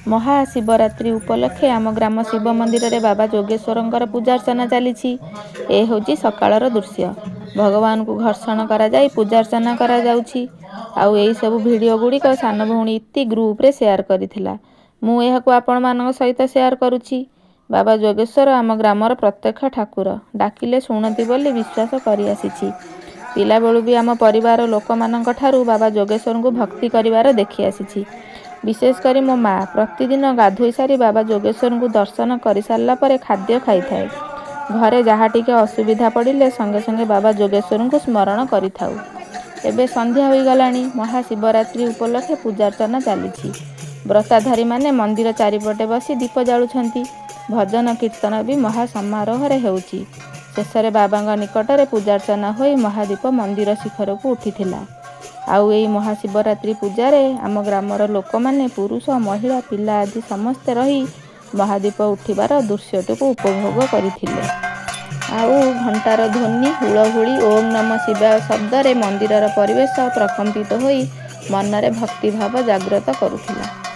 ମହାଶିବରାତ୍ରି ଉପଲକ୍ଷେ ଆମ ଗ୍ରାମ ଶିବ ମନ୍ଦିରରେ ବାବା ଯୋଗେଶ୍ୱରଙ୍କର ପୂଜାର୍ଚ୍ଚନା ଚାଲିଛି। ଏ ହେଉଛି ସକାଳର ଦୃଶ୍ୟ। ଭଗବାନଙ୍କୁ ଘର୍ଷଣ କରାଯାଇ ପୂଜାର୍ଚ୍ଚନା କରାଯାଉଛି। ଆଉ ଏହିସବୁ ଭିଡ଼ିଓ ଗୁଡ଼ିକ ସାନ ଭଉଣୀ ଇତି ଗ୍ରୁପରେ ସେୟାର କରିଥିଲା। ମୁଁ ଏହାକୁ ଆପଣମାନଙ୍କ ସହିତ ସେୟାର କରୁଛି। ବାବା ଯୋଗେଶ୍ୱର ଆମ ଗ୍ରାମର ପ୍ରତ୍ୟକ୍ଷ ଠାକୁର। ଡାକିଲେ ଶୁଣନ୍ତି ବୋଲି ବିଶ୍ୱାସ କରିଆସିଛି। ପିଲାବେଳୁ ବି ଆମ ପରିବାର ଲୋକମାନଙ୍କ ଠାରୁ ବାବା ଯୋଗେଶ୍ୱରଙ୍କୁ ଭକ୍ତି କରିବାର ଦେଖି ଆସିଛି। ବିଶେଷ କରି ମୋ ମା ପ୍ରତିଦିନ ଗାଧୋଇ ସାରି ବାବା ଯୋଗେଶ୍ୱରଙ୍କୁ ଦର୍ଶନ କରିସାରିଲା ପରେ ଖାଦ୍ୟ ଖାଇଥାଏ। ଘରେ ଯାହା ଟିକେ ଅସୁବିଧା ପଡ଼ିଲେ ସଙ୍ଗେ ସଙ୍ଗେ ବାବା ଯୋଗେଶ୍ୱରଙ୍କୁ ସ୍ମରଣ କରିଥାଉ। ଏବେ ସନ୍ଧ୍ୟା ହୋଇଗଲାଣି। ମହାଶିବରାତ୍ରି ଉପଲକ୍ଷେ ପୂଜାର୍ଚ୍ଚନା ଚାଲିଛି। ବ୍ରତାଧାରୀମାନେ ମନ୍ଦିର ଚାରିପଟେ ବସି ଦୀପ ଜାଳୁଛନ୍ତି। ଭଜନ କୀର୍ତ୍ତନ ବି ମହା ସମାରୋହରେ ହେଉଛି। ଶେଷରେ ବାବାଙ୍କ ନିକଟରେ ପୂଜାର୍ଚ୍ଚନା ହୋଇ ମହାଦୀପ ମନ୍ଦିର ଶିଖରକୁ ଉଠିଥିଲା। ଆଉ ଏହି ମହାଶିବରାତ୍ରି ପୂଜାରେ ଆମ ଗ୍ରାମର ଲୋକମାନେ ପୁରୁଷ ମହିଳା ପିଲା ଆଦି ସମସ୍ତେ ରହି ମହାଦୀପ ଉଠିବାର ଦୃଶ୍ୟଟିକୁ ଉପଭୋଗ କରିଥିଲେ। ଆଉ ଘଣ୍ଟାର ଧ୍ୱନି, ହୁଳହୁଳି, ଓମ୍ ନମ ଶିବାୟ ଶବ୍ଦରେ ମନ୍ଦିରର ପରିବେଶ ପ୍ରକମ୍ପିତ ହୋଇ ମନରେ ଭକ୍ତିଭାବ ଜାଗ୍ରତ କରୁଥିଲା।